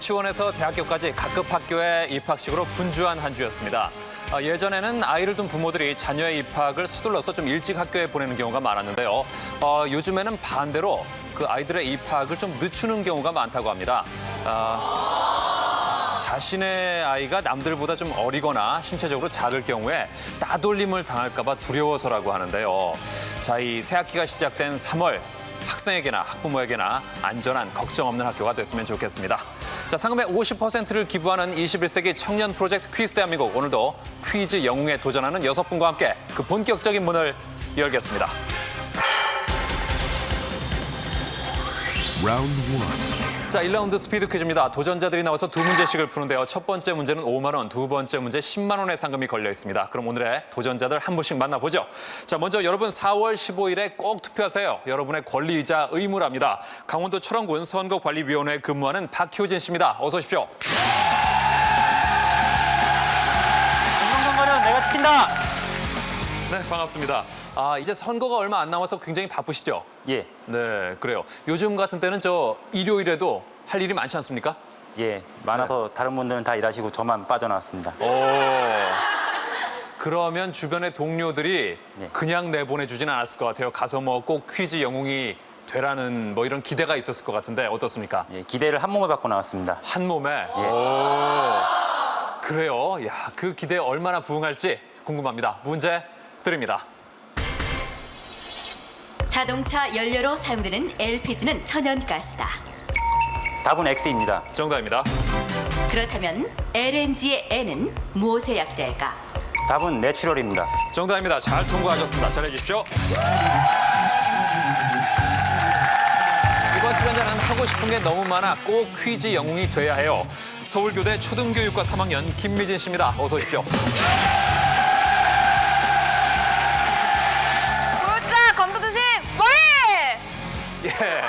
유치원에서 대학교까지 각급 학교의 입학식으로 분주한 한 주였습니다. 예전에는 아이를 둔 부모들이 자녀의 입학을 서둘러서 좀 일찍 학교에 보내는 경우가 많았는데요. 요즘에는 반대로 그 아이들의 입학을 좀 늦추는 경우가 많다고 합니다. 자신의 아이가 남들보다 좀 어리거나 신체적으로 작을 경우에 따돌림을 당할까 봐 두려워서라고 하는데요. 자, 이 새학기가 시작된 3월. 학생에게나 학부모에게나 안전한 걱정 없는 학교가 됐으면 좋겠습니다. 자, 상금의 50%를 기부하는 21세기 청년 프로젝트 퀴즈 대한민국. 오늘도 퀴즈 영웅에 도전하는 6분과 함께 그 본격적인 문을 열겠습니다. Round 1. 자, 1라운드 스피드 퀴즈입니다. 도전자들이 나와서 두 문제씩을 푸는데요. 첫 번째 문제는 5만 원, 두 번째 문제 10만 원의 상금이 걸려 있습니다. 그럼 오늘의 도전자들 한 분씩 만나보죠. 자, 먼저 여러분 4월 15일에 꼭 투표하세요. 여러분의 권리이자 의무랍니다. 강원도 철원군 선거관리위원회에 근무하는 박효진 씨입니다. 어서 오십시오. 공정선거는 내가 지킨다. 네, 반갑습니다. 이제 선거가 얼마 안 남아서 굉장히 바쁘시죠? 예, 네, 그래요. 요즘 같은 때는 저 일요일에도 할 일이 많지 않습니까? 예. 많아서 다른 분들은 다 일하시고 저만 빠져나왔습니다. 그러면 주변의 동료들이 네. 그냥 내보내주진 않았을 것 같아요. 가서 뭐 꼭 퀴즈 영웅이 되라는 뭐 이런 기대가 있었을 것 같은데 어떻습니까? 예, 기대를 한 몸에 받고 나왔습니다. 한 몸에. 예. 그래요. 야, 그 기대에 얼마나 부응할지 궁금합니다. 문제 드립니다. 자동차 연료로 사용되는 LPG는 천연가스다. 답은 X입니다. 정답입니다. 그렇다면 LNG의 N은 무엇의 약자일까? 답은 내추럴입니다. 정답입니다. 잘 통과하셨습니다. 잘해주십시오. 이번 출연자는 하고 싶은 게 너무 많아 꼭 퀴즈 영웅이 돼야 해요. 서울교대 초등교육과 3학년 김미진 씨입니다. 어서 오십시오. 검도 드신 머리! 예.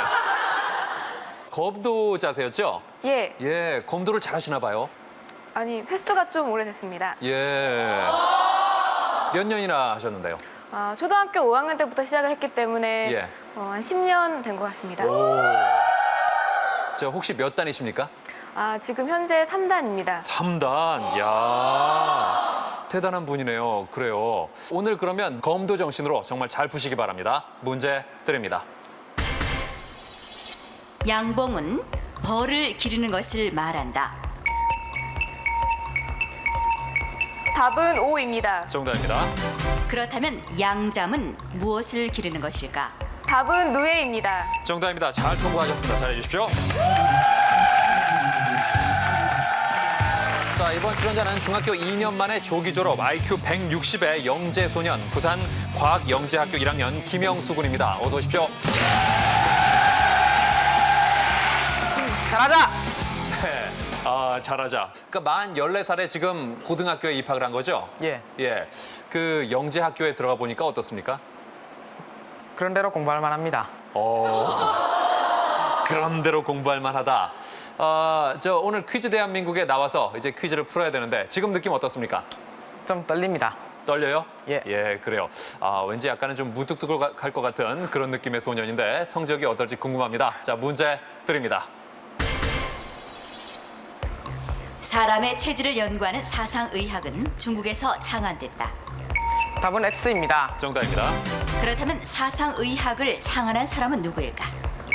검도자세였죠? 예. 예, 검도를 잘하시나 봐요. 아니, 횟수가 좀 오래됐습니다. 예. 몇 년이나 하셨는데요? 초등학교 5학년 때부터 시작을 했기 때문에 예. 한 10년 된 것 같습니다. 저 혹시 몇 단이십니까? 지금 현재 3단입니다. 3단. 야, 대단한 분이네요. 그래요. 오늘 그러면 검도 정신으로 정말 잘 푸시기 바랍니다. 문제 드립니다. 양봉은 벌을 기르는 것을 말한다. 답은 O입니다. 정답입니다. 그렇다면 양잠은 무엇을 기르는 것일까? 답은 누에입니다. 정답입니다. 잘 통과하셨습니다. 잘해주십시오. 자, 이번 출연자는 중학교 2년 만에 조기 졸업, IQ 160의 영재소년, 부산 과학영재학교 1학년 김영수 군입니다. 어서 오십시오. 잘하자! 네. 잘하자. 그러니까 만 14살에 지금 고등학교에 입학을 한 거죠? 예, 예. 그 영재학교에 들어가 보니까 어떻습니까? 그런 대로 공부할 만합니다. 그런 대로 공부할 만하다. 저 오늘 퀴즈 대한민국에 나와서 이제 퀴즈를 풀어야 되는데 지금 느낌 어떻습니까? 좀 떨립니다. 떨려요? 예. 예, 그래요. 왠지 약간은 좀 무뚝뚝할 것 같은 그런 느낌의 소년인데 성적이 어떨지 궁금합니다. 자, 문제 드립니다. 사람의 체질을 연구하는 사상의학은 중국에서 창안됐다. 답은 X입니다. 정답입니다. 그렇다면 사상의학을 창안한 사람은 누구일까?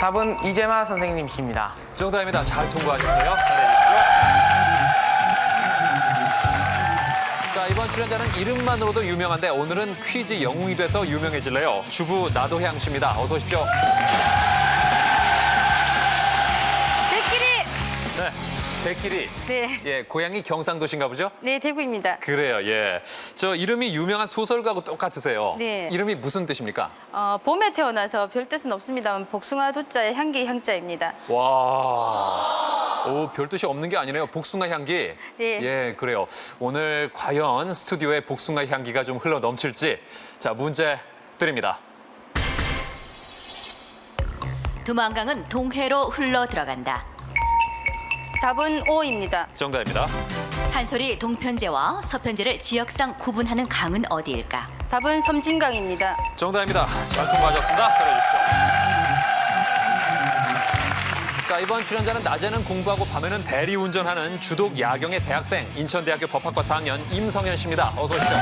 답은 이재마 선생님이십니다. 정답입니다. 잘 통과하셨어요. 잘해주십시오. 자, 이번 출연자는 이름만으로도 유명한데 오늘은 퀴즈 영웅이 돼서 유명해질래요. 주부 나도향 씨입니다. 어서 오십시오. 대끼리! 네, 백길이. 네. 예, 고향이 경상도신가 보죠? 네, 대구입니다. 그래요, 예. 저 이름이 유명한 소설가하고 똑같으세요. 네. 이름이 무슨 뜻입니까? 봄에 태어나서 별 뜻은 없습니다만 복숭아 도자의 향기 향자입니다. 와, 별 뜻이 없는 게 아니네요. 복숭아 향기. 네. 예, 그래요. 오늘 과연 스튜디오에 복숭아 향기가 좀 흘러 넘칠지. 자, 문제 드립니다. 두만강은 동해로 흘러 들어간다. 답은 O입니다. 정답입니다. 한솔이 동편제와 서편제를 지역상 구분하는 강은 어디일까? 답은 섬진강입니다. 정답입니다. 잘 통과하셨습니다. 잘해주십시오. 자, 이번 출연자는 낮에는 공부하고 밤에는 대리운전하는 주독 야경의 대학생 인천대학교 법학과 4학년 임성현 씨입니다. 어서 오십시오.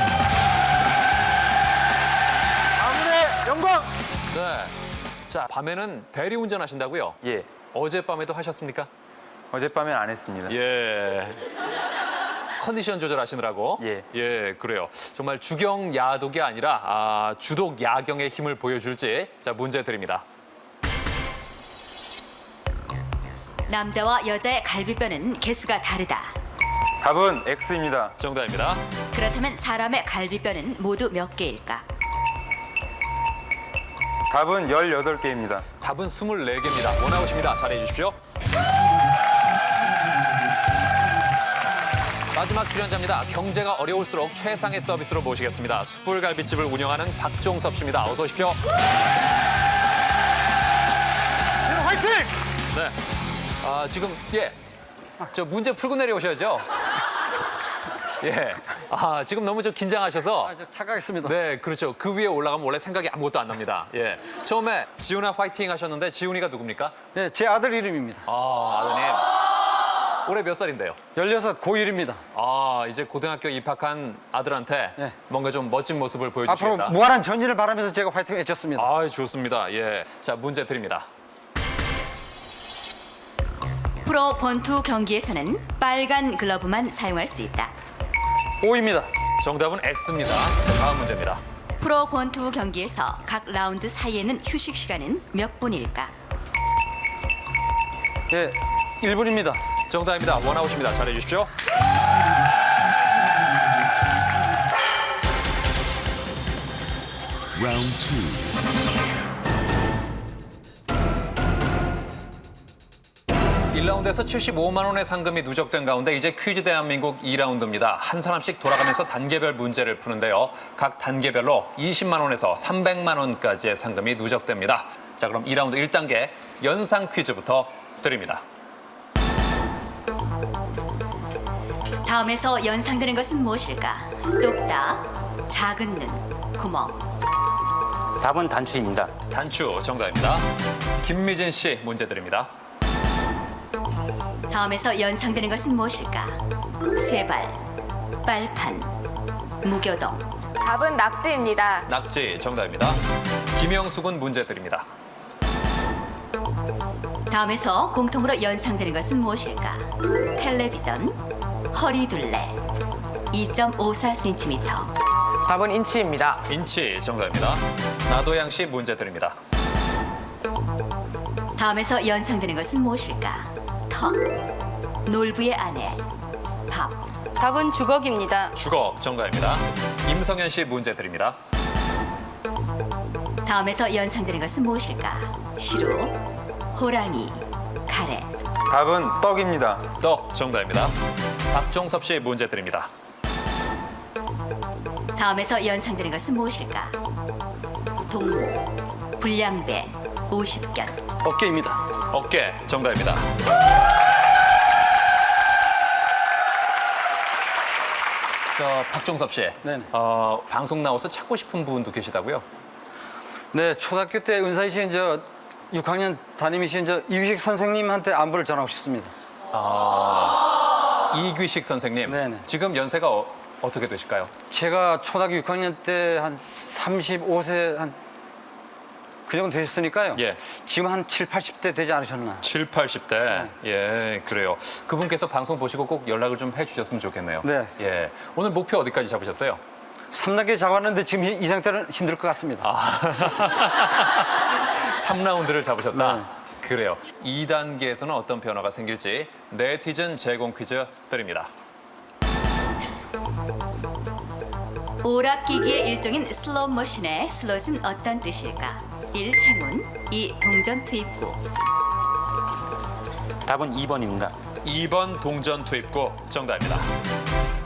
아무의 영광! 네. 자, 밤에는 대리운전 하신다고요? 예, 어젯밤에도 하셨습니까? 어젯밤엔 안 했습니다. 예. 컨디션 조절하시느라고? 예. 예, 그래요. 정말 주경 야독이 아니라 주독 야경의 힘을 보여줄지. 자, 문제 드립니다. 남자와 여자의 갈비뼈는 개수가 다르다. 답은 X입니다. 정답입니다. 그렇다면 사람의 갈비뼈는 모두 몇 개일까? 답은 18개입니다. 답은 24개입니다. 원하우십니다. 잘해 주십시오. 마지막 출연자입니다. 경제가 어려울수록 최상의 서비스로 모시겠습니다. 숯불갈비집을 운영하는 박종섭 씨입니다. 어서 오십시오. 화이팅! 네. 지금 저 문제 풀고 내려오셔야죠. 예. 지금 너무 긴장하셔서. 착각했습니다. 네, 그렇죠. 그 위에 올라가면 원래 생각이 아무것도 안 납니다. 예. 처음에 지훈아 화이팅 하셨는데 지훈이가 누굽니까? 네, 제 아들 이름입니다. 아드님. 올해 몇 살인데요? 16 고1입니다. 이제 고등학교 입학한 아들한테 네. 뭔가 좀 멋진 모습을 앞으로 보여주시겠다. 무한한 전진을 바라면서 제가 화이팅 외쳤습니다. 좋습니다. 예. 자, 문제 드립니다. 프로 권투 경기에서는 빨간 글러브만 사용할 수 있다. O입니다. 정답은 X입니다. 다음 문제입니다. 프로 권투 경기에서 각 라운드 사이에는 휴식 시간은 몇 분일까? 예, 1분입니다. 정답입니다. 원아웃입니다. 잘해 주십시오. Round 1라운드에서 75만 원의 상금이 누적된 가운데 이제 퀴즈 대한민국 2라운드입니다. 한 사람씩 돌아가면서 단계별 문제를 푸는데요. 각 단계별로 20만 원에서 300만 원까지의 상금이 누적됩니다. 자, 그럼 2라운드 1단계 연상 퀴즈부터 드립니다. 다음에서 연상되는 것은 무엇일까? 똑딱, 작은 눈, 구멍. 답은 단추입니다. 단추 정답입니다. 김미진 씨 문제 드립니다. 다음에서 연상되는 것은 무엇일까? 세발, 빨판, 무교동. 답은 낙지입니다. 낙지 정답입니다. 김영숙은 문제 드립니다. 다음에서 공통으로 연상되는 것은 무엇일까? 텔레비전, 허리둘레, 2.54cm. 답은 인치입니다. 인치 정답입니다. 나도양 씨 문제 드립니다. 다음에서 연상되는 것은 무엇일까? 턱, 놀부의 아내, 밥. 답은 주걱입니다. 주걱 정답입니다. 임성현 씨 문제 드립니다. 다음에서 연상되는 것은 무엇일까? 시루, 호랑이, 가래. 답은 떡입니다. 떡 정답입니다. 박종섭 씨 문제 드립니다. 다음에서 연상되는 것은 무엇일까? 동무, 불량배, 50견. 어깨입니다. 어깨 정답입니다. 박종섭 씨, 네네. 방송 나와서 찾고 싶은 분도 계시다고요? 네, 초등학교 때 은사이신 6학년 담임이신 이휘식 선생님한테 안부를 전하고 싶습니다. 이귀식 선생님, 네네. 지금 연세가 어떻게 되실까요? 제가 초등학교 6학년 때 한 35세 그 정도 되셨으니까요. 예. 지금 한 7, 80대 되지 않으셨나. 7, 80대. 예, 그래요. 그분께서 방송 보시고 꼭 연락을 좀 해주셨으면 좋겠네요. 네. 예. 오늘 목표 어디까지 잡으셨어요? 3단계 잡았는데 지금 이 상태는 힘들 것 같습니다. 3라운드를 잡으셨다? 네. 그래요. 2단계에서는 어떤 변화가 생길지 네티즌 제공 퀴즈 드립니다. 오락기기의 일종인 슬롯머신의 슬롯은 어떤 뜻일까? 1. 행운, 2. 동전 투입구. 답은 2번입니다. 2번 동전 투입구 정답입니다.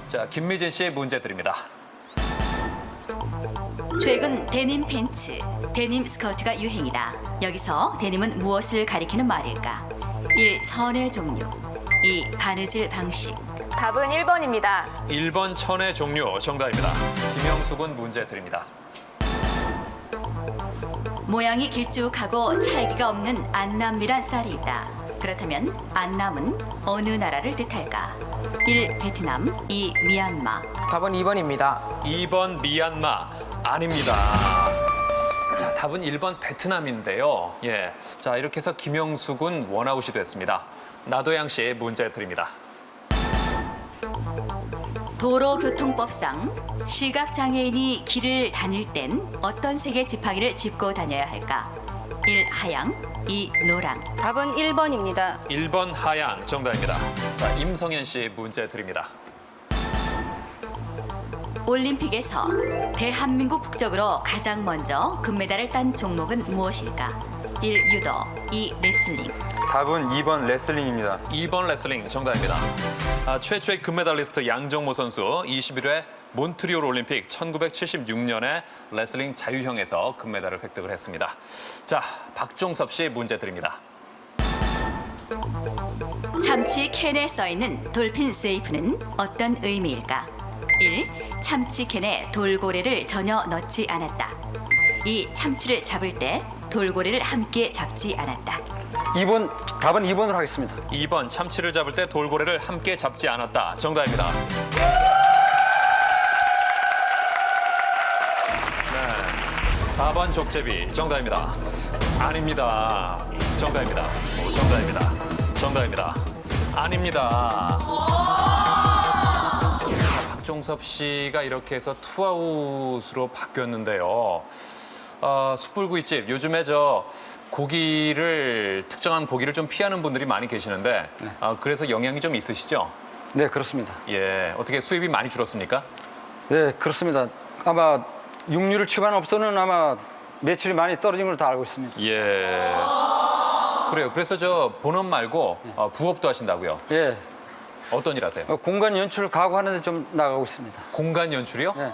자, 김미진 씨 문제 드립니다. 최근 데님 팬츠, 데님 스커트가 유행이다. 여기서 데님은 무엇을 가리키는 말일까? 1. 천의 종류, 2. 바느질 방식. 답은 1번입니다. 1번 천의 종류 정답입니다. 김영숙은 문제 드립니다. 모양이 길쭉하고 찰기가 없는 안남미란 쌀이 있다. 그렇다면 안남은 어느 나라를 뜻할까? 1. 베트남, 2. 미얀마. 답은 2번입니다. 2번 미얀마 아닙니다. 자, 답은 1번 베트남인데요. 예. 자, 이렇게 해서 김영수 군 원아웃이 됐습니다. 나도양 씨 문제 드립니다. 도로교통법상 시각장애인이 길을 다닐 땐 어떤 색의 지팡이를 짚고 다녀야 할까? 1. 하양, 2. 노랑. 답은 1번입니다. 1번 하양 정답입니다. 자, 임성현 씨 문제 드립니다. 올림픽에서 대한민국 국적으로 가장 먼저 금메달을 딴 종목은 무엇일까? 1. 유도, 2. 레슬링. 답은 2번 레슬링입니다. 2번 레슬링 정답입니다. 최초의 금메달리스트 양정모 선수 21회 몬트리올 올림픽 1976년에 레슬링 자유형에서 금메달을 획득을 했습니다. 자, 박종섭 씨 문제 드립니다. 참치 캔에 써있는 돌핀 세이프는 어떤 의미일까? 1. 참치 캔에 돌고래를 전혀 넣지 않았다. 2. 참치를 잡을 때 돌고래를 함께 잡지 않았다. 답은 2번으로 하겠습니다. 2번 참치를 잡을 때 돌고래를 함께 잡지 않았다. 정답입니다. 네. 4번 족제비 정답입니다. 아닙니다. 정답입니다. 정답입니다. 정답입니다. 아닙니다. 박종섭 씨가 이렇게 해서 투아웃으로 바뀌었는데요. 숯불구이집 요즘에 특정한 고기를 좀 피하는 분들이 많이 계시는데 그래서 영향이 좀 있으시죠? 네, 그렇습니다. 예, 어떻게 수입이 많이 줄었습니까? 네, 그렇습니다. 아마 육류를 취급하는 업소는 아마 매출이 많이 떨어진 걸로 다 알고 있습니다. 예. 그래요. 그래서 본업 말고 부업도 하신다고요? 예, 어떤 일 하세요? 공간 연출 가구 하는데 좀 나가고 있습니다. 공간 연출이요? 네.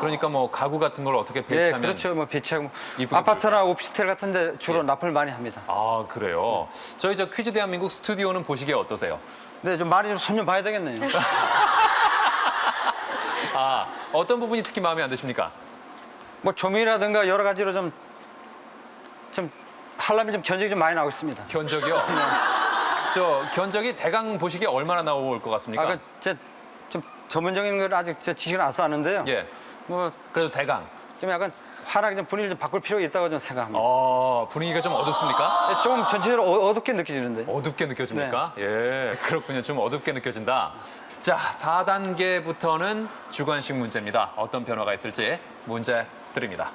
그러니까 뭐 가구 같은 걸 어떻게 예, 배치하면 그렇죠. 뭐 비치하고 이쁘게 아파트나 오피스텔 같은데 주로 납품을 많이 합니다. 아, 그래요? 저희 퀴즈 대한민국 스튜디오는 보시기에 어떠세요? 네, 좀 많이 좀 손님 봐야 되겠네요. 어떤 부분이 특히 마음에 안 드십니까? 뭐 조미라든가 여러 가지로 좀 하려면 좀 견적이 좀 많이 나오고 있습니다. 견적이요? 견적이 대강 보시기에 얼마나 나올 것 같습니까? 좀 전문적인 걸 아직 지식은 안 쌓았는데요. 예. 뭐 그래도 대강. 좀 약간 환하게 좀 분위기를 좀 바꿀 필요가 있다고 저는 생각합니다. 분위기가 좀 어둡습니까? 네, 조금 전체적으로 어둡게 느껴지는데. 어둡게 느껴집니까? 예, 그렇군요. 좀 어둡게 느껴진다. 자, 4단계부터는 주관식 문제입니다. 어떤 변화가 있을지 문제 드립니다.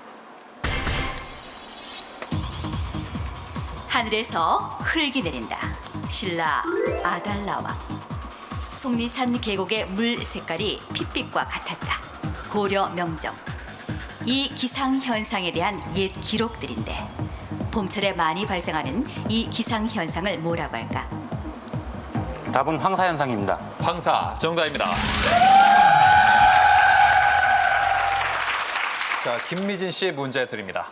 하늘에서 흙이 내린다. 신라 아달라왕. 속리산 계곡의 물 색깔이 핏빛과 같았다. 고려 명정. 이 기상 현상에 대한 옛 기록들인데 봄철에 많이 발생하는 이 기상 현상을 뭐라고 할까? 답은 황사현상입니다. 황사 정답입니다. 자, 김미진 씨 문제 드립니다.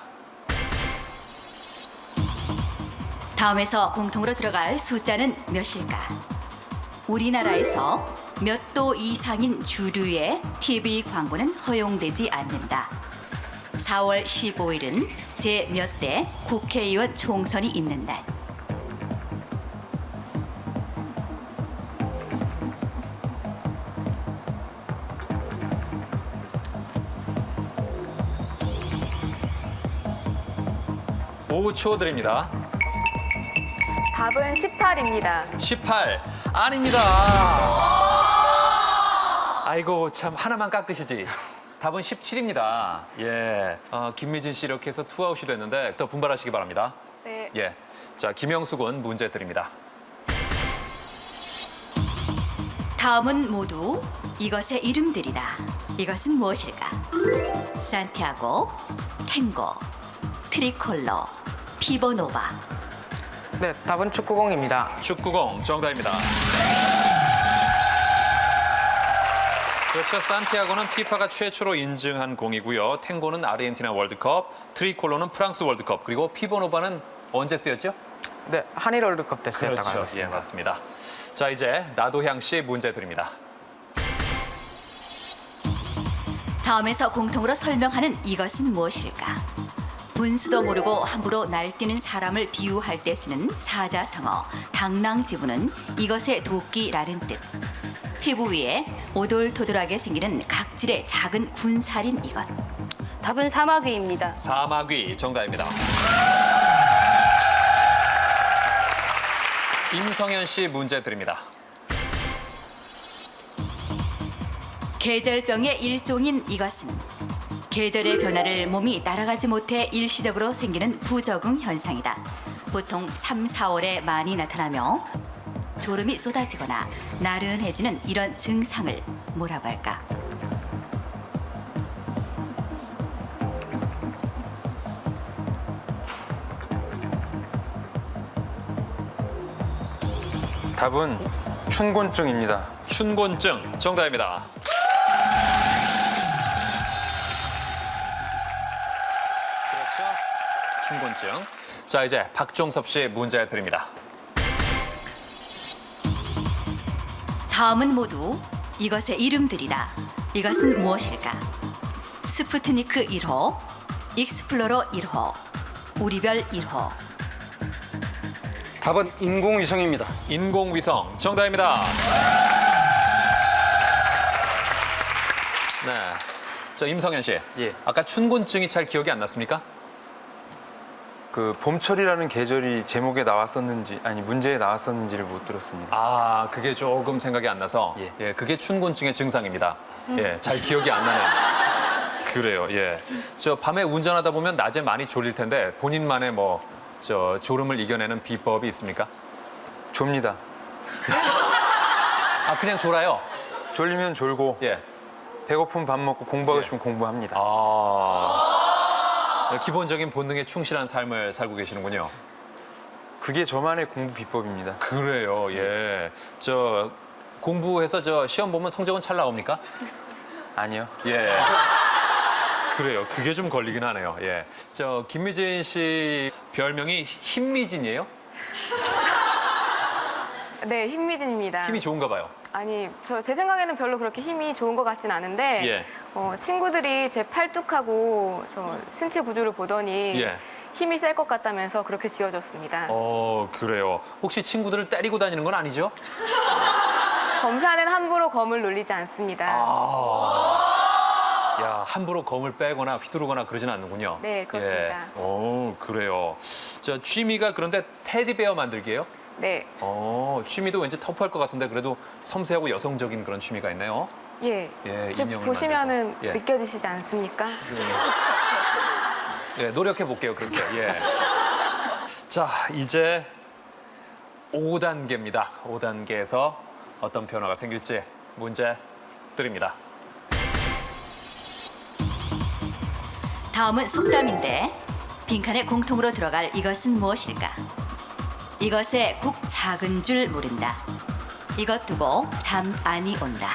다음에서 공통으로 들어갈 숫자는 몇일까? 우리나라에서 몇 도 이상인 주류의 TV 광고는 허용되지 않는다. 4월 15일은 제 몇 대 국회의원 총선이 있는 날. 오 초 드립니다. 답은 18입니다. 18 아닙니다. 아이고 참 하나만 깎으시지. 답은 17입니다. 예, 김미진 씨 이렇게 해서 투아웃이 됐는데 더 분발하시기 바랍니다. 네. 예, 자 김영수 군 문제 드립니다. 다음은 모두 이것의 이름들이다. 이것은 무엇일까? 산티아고, 탱고, 트리콜로, 피보노바. 네, 답은 축구공입니다. 축구공 정답입니다. 그렇죠. 산티아고는 피파가 최초로 인증한 공이고요. 탱고는 아르헨티나 월드컵, 트리콜로는 프랑스 월드컵, 그리고 피보노바는 언제 쓰였죠? 네, 한일 월드컵 때 쓰였다고 알고 그렇죠. 예, 있습니다. 맞습니다. 자, 이제 나도향 씨 문제 드립니다. 다음에서 공통으로 설명하는 이것은 무엇일까? 분수도 모르고 함부로 날뛰는 사람을 비유할 때 쓰는 사자성어 당랑지부는 이것의 도끼라는 뜻. 피부 위에 오돌토돌하게 생기는 각질의 작은 군살인 이것. 답은 사마귀입니다. 사마귀 정답입니다. 임성현 씨 문제 드립니다. 계절병의 일종인 이것은 계절의 변화를 몸이 따라가지 못해 일시적으로 생기는 부적응 현상이다. 보통 3, 4월에 많이 나타나며 졸음이 쏟아지거나 나른해지는 이런 증상을 뭐라고 할까? 답은 춘곤증입니다. 춘곤증 정답입니다. 그렇죠. 춘곤증. 자, 이제 박종섭 씨 문제 드립니다. 다음은 모두 이것의 이름들이다. 이것은 무엇일까? 스푸트니크 1호, 익스플로러 1호, 우리별 1호. 답은 인공위성입니다. 인공위성 정답입니다. 네. 저 임성현 씨. 예. 아까 춘곤증이 잘 기억이 안 났습니까? 그 봄철이라는 계절이 제목에 나왔었는지 아니 문제에 나왔었는지를 못 들었습니다. 아, 그게 조금 생각이 안 나서 예. 그게 춘곤증의 증상입니다. 예, 잘 기억이 안 나네요. 그래요. 예. 저 밤에 운전하다 보면 낮에 많이 졸릴 텐데 본인만의 저 졸음을 이겨내는 비법이 있습니까? 졸립니다. 아, 그냥 졸아요. 졸리면 졸고 예. 배고프면 밥 먹고 공부하고 예. 싶으면 공부합니다. 기본적인 본능에 충실한 삶을 살고 계시는군요. 그게 저만의 공부 비법입니다. 그래요. 예. 저 공부해서 저 시험 보면 성적은 잘 나옵니까? 아니요. 예. 그래요. 그게 좀 걸리긴 하네요. 예. 저 김미진 씨 별명이 힘미진이에요? 네, 힘미진입니다. 힘이 좋은가 봐요. 아니, 제 생각에는 별로 그렇게 힘이 좋은 것 같진 않은데 예. 친구들이 제 팔뚝하고 저 신체 구조를 보더니 예. 힘이 셀 것 같다면서 그렇게 지어줬습니다. 그래요. 혹시 친구들을 때리고 다니는 건 아니죠? 검사는 함부로 검을 놀리지 않습니다. 야, 함부로 검을 빼거나 휘두르거나 그러진 않는군요. 네, 그렇습니다. 예. 그래요. 저 취미가 그런데 테디베어 만들기예요? 네, 취미도 왠지 터프할 것 같은데 그래도 섬세하고 여성적인 그런 취미가 있네요. 예. 예, 저 인형을 보시면은 만들고. 예. 느껴지시지 않습니까? 예, 노력해 볼게요, 그렇게. 예. 자, 이제 5단계입니다. 5단계에서 어떤 변화가 생길지 문제 드립니다. 다음은 속담인데 빈칸에 공통으로 들어갈 이것은 무엇일까? 이것에 국 작은 줄 모른다. 이것 두고 잠 안이 온다.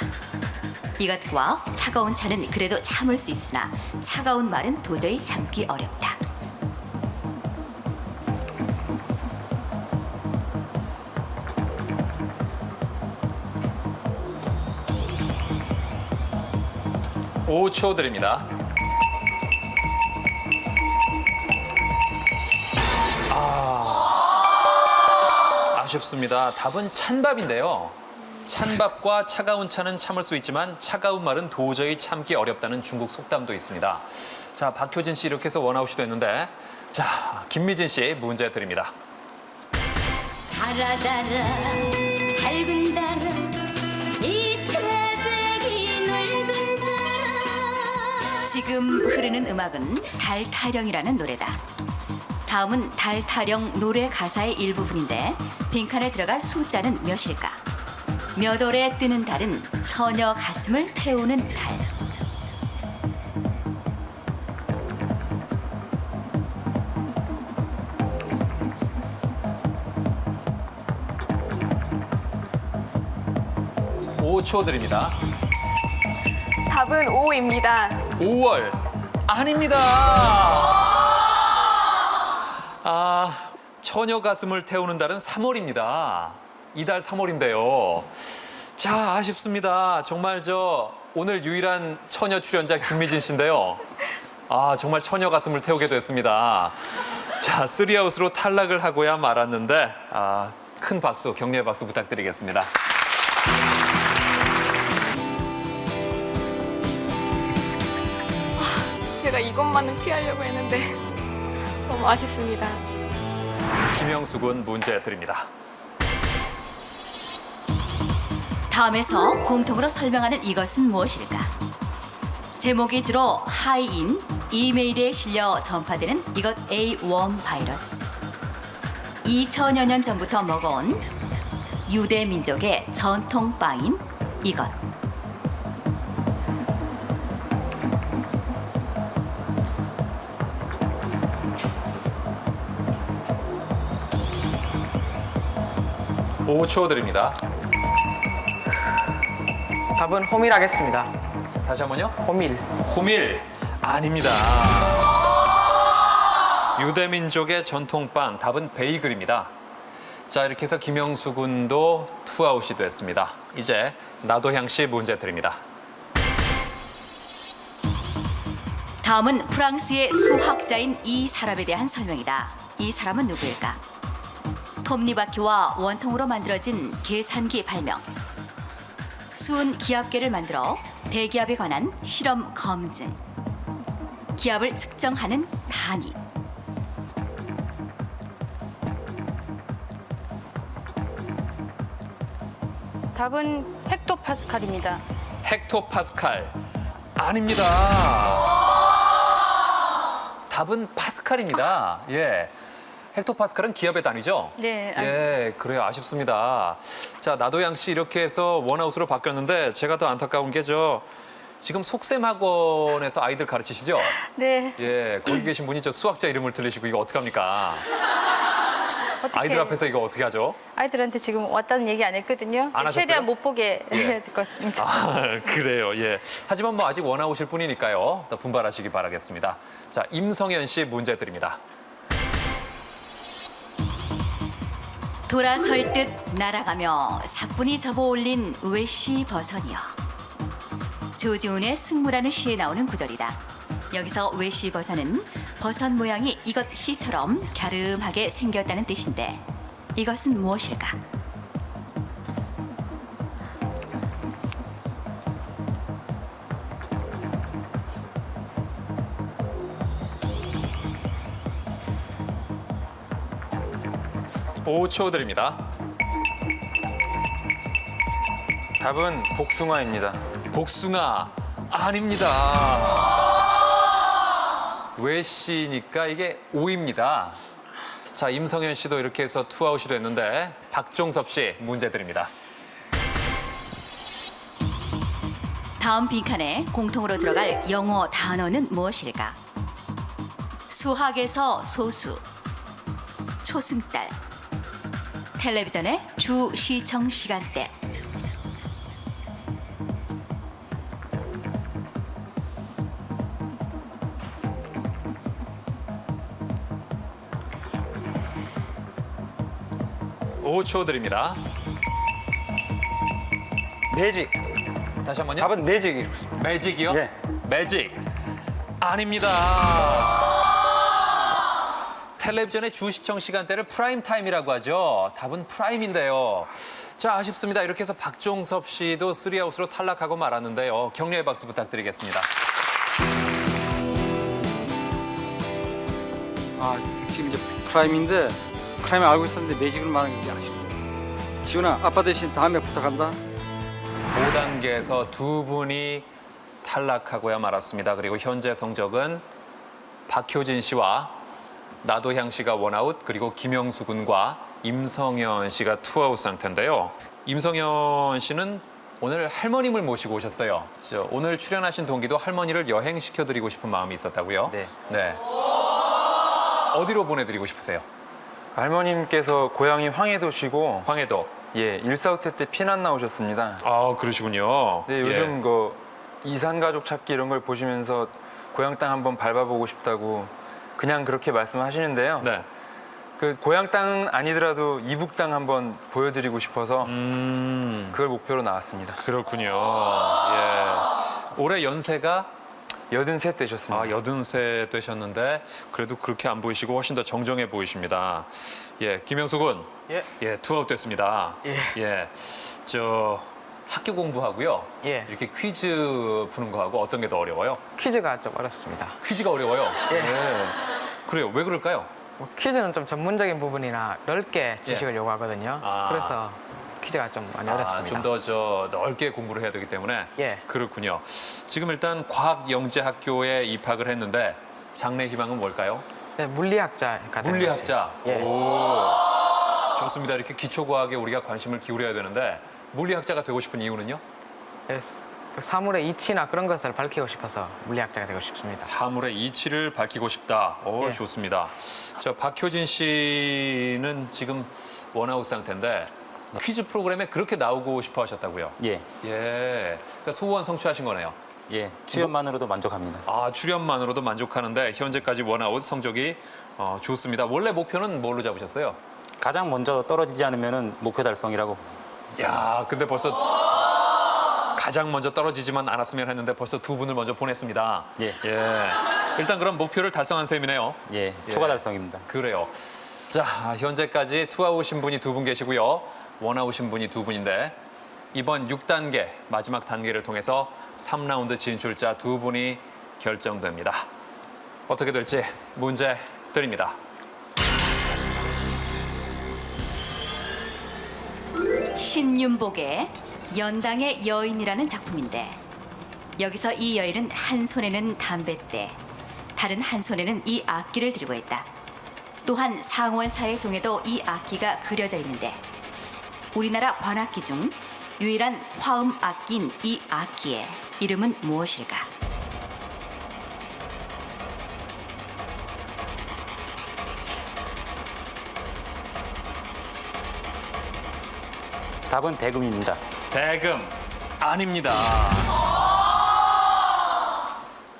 이것과 차가운 차는 그래도 참을 수 있으나 차가운 말은 도저히 참기 어렵다. 오 초 드립니다. 아쉽습니다. 답은 찬밥인데요. 찬밥과 차가운 차는 참을 수 있지만 차가운 말은 도저히 참기 어렵다는 중국 속담도 있습니다. 자, 박효진 씨 이렇게 해서 원아웃이 됐는데 자, 김미진 씨 문제 드립니다. 달아달아 밝은 달아 이 태백이 늙은 달아. 지금 흐르는 음악은 달타령이라는 노래다. 다음은 달타령 노래 가사의 일부분인데 빈칸에 들어갈 숫자는 몇일까? 몇 월에 뜨는 달은 처녀 가슴을 태우는 달. 오 초 드립니다. 답은 5입니다. 5월 아닙니다. 처녀 가슴을 태우는 달은 3월입니다. 이달 3월인데요. 자, 아쉽습니다. 정말 오늘 유일한 처녀 출연자 김미진 씨인데요. 아, 정말 처녀 가슴을 태우게 됐습니다. 자, 3아웃으로 탈락을 하고야 말았는데 큰 박수, 격려의 박수 부탁드리겠습니다. 제가 이것만은 피하려고 했는데 너무 아쉽습니다. 김영수 군 문제 드립니다. 다음에서 공통으로 설명하는 이것은 무엇일까? 제목이 주로 하이인 이메일에 실려 전파되는 이것 A1 바이러스. 2000여 년 전부터 먹어온 유대 민족의 전통 빵인 이것. 오 초 드립니다. 답은 호밀하겠습니다. 다시 한번요. 호밀. 호밀 아닙니다. 유대민족의 전통빵 답은 베이글입니다. 자, 이렇게 해서 김영수 군도 투아웃이 됐습니다. 이제 나도향 씨 문제 드립니다. 다음은 프랑스의 수학자인 이 사람에 대한 설명이다. 이 사람은 누구일까? 톱니바퀴와 원통으로 만들어진 계산기 발명. 수은 기압계를 만들어 대기압에 관한 실험 검증. 기압을 측정하는 단위. 답은 헥토파스칼입니다. 헥토파스칼 아닙니다. 답은 파스칼입니다. 예. 헥토파스칼은 기압의 단위죠? 네. 예, 그래요. 아쉽습니다. 자, 나도양 씨 이렇게 해서 원아웃으로 바뀌었는데 제가 더 안타까운 게 지금 속셈 학원에서 아이들 가르치시죠? 네. 예, 거기 계신 분이 저 수학자 이름을 들리시고 이거 어떡합니까? 어떻게 아이들 앞에서 이거 어떻게 하죠? 아이들한테 지금 왔다는 얘기 안 했거든요. 안 하셨어요? 최대한 못 보게 예. 듣겠습니다. 아, 그래요. 예. 하지만 뭐 아직 원아웃일 뿐이니까요. 더 분발하시기 바라겠습니다. 자, 임성현 씨 문제 드립니다. 돌아설 듯 날아가며 사뿐히 접어올린 외시 버선이여. 조지훈의 승무라는 시에 나오는 구절이다. 여기서 외시 버선은 버선 모양이 이것 씨처럼 갸름하게 생겼다는 뜻인데 이것은 무엇일까? 오 초 드립니다. 답은 복숭아입니다. 복숭아 아닙니다. 외시니까 이게 오입니다. 자, 임성현 씨도 이렇게 해서 투아웃이 됐는데 박종섭 씨 문제 드립니다. 다음 빈칸에 공통으로 들어갈 영어 단어는 무엇일까? 수학에서 소수, 초승달, 텔레비전의 주 시청 시간대. 오 초 드립니다. 매직. 다시 한 번요. 답은 매직이에요. 매직이요? 예. 매직 아닙니다. 텔레비전의 주 시청 시간대를 프라임 타임이라고 하죠. 답은 프라임인데요. 자, 아쉽습니다. 이렇게 해서 박종섭 씨도 3아웃으로 탈락하고 말았는데요. 격려의 박수 부탁드리겠습니다. 아, 지금 이제 프라임인데 프라임 알고 있었는데 매직을 말하는 게 아쉽네요. 지훈아, 아빠 대신 다음에 부탁한다. 5단계에서 두 분이 탈락하고야 말았습니다. 그리고 현재 성적은 박효진 씨와 나도향 씨가 원아웃, 그리고 김영수 군과 임성현 씨가 투아웃 상태인데요. 임성현 씨는 오늘 할머님을 모시고 오셨어요. 오늘 출연하신 동기도 할머니를 여행시켜드리고 싶은 마음이 있었다고요? 네. 어디로 보내드리고 싶으세요? 할머님께서 고향이 황해도시고 황해도. 예, 1.4 때 피난 나오셨습니다. 아, 그러시군요. 네, 요즘 이산 가족 찾기 이런 걸 보시면서 고향 땅 한번 밟아보고 싶다고 그냥 그렇게 말씀하시는데요. 네. 그 고향 땅 아니더라도 이북 땅 한번 보여드리고 싶어서 그걸 목표로 나왔습니다. 그렇군요. 예. 올해 연세가 83 되셨습니다. 아, 83 되셨는데 그래도 그렇게 안 보이시고 훨씬 더 정정해 보이십니다. 예, 김영수 군. 예. 예, 투아웃 됐습니다. 예. 예. 저 학교 공부하고요. 예. 이렇게 퀴즈 푸는 거하고 어떤 게 더 어려워요? 퀴즈가 좀 어렵습니다. 퀴즈가 어려워요. 예. 네. 그래요. 왜 그럴까요? 뭐 퀴즈는 좀 전문적인 부분이나 넓게 지식을 예. 요구하거든요. 아. 그래서 퀴즈가 좀 많이 어렵습니다. 좀 더 저 넓게 공부를 해야 되기 때문에 예. 그렇군요. 지금 일단 과학영재학교에 입학을 했는데 장래 희망은 뭘까요? 네, 물리학자가 되는 물리학자. 거죠. 예. 오, 좋습니다. 이렇게 기초과학에 우리가 관심을 기울여야 되는데 물리학자가 되고 싶은 이유는요? 예, 사물의 이치나 그런 것을 밝히고 싶어서 물리학자가 되고 싶습니다. 사물의 이치를 밝히고 싶다. 오, 예. 좋습니다. 저 박효진 씨는 지금 원아웃 상태인데 퀴즈 프로그램에 그렇게 나오고 싶어 하셨다고요? 예, 예. 그러니까 소원 성취하신 거네요. 예. 출연만으로도 만족합니다. 아, 출연만으로도 만족하는데 현재까지 원아웃 성적이 좋습니다. 원래 목표는 뭘로 잡으셨어요? 가장 먼저 떨어지지 않으면 목표 달성이라고. 야, 근데 벌써 가장 먼저 떨어지지만 않았으면 했는데 벌써 두 분을 먼저 보냈습니다. 예. 일단 그럼 목표를 달성한 셈이네요. 예, 초과 달성입니다. 그래요. 자, 현재까지 투아웃인 분이 두 분 계시고요. 원아웃인 분이 두 분인데 이번 6단계 마지막 단계를 통해서 3라운드 진출자 두 분이 결정됩니다. 어떻게 될지 문제 드립니다. 신윤복의 연당의 여인이라는 작품인데 여기서 이 여인은 한 손에는 담뱃대, 다른 한 손에는 이 악기를 들고 있다. 또한 상원사의 종에도 이 악기가 그려져 있는데 우리나라 관악기 중 유일한 화음 악기인 이 악기의 이름은 무엇일까? 답은 대금입니다. 대금 아닙니다.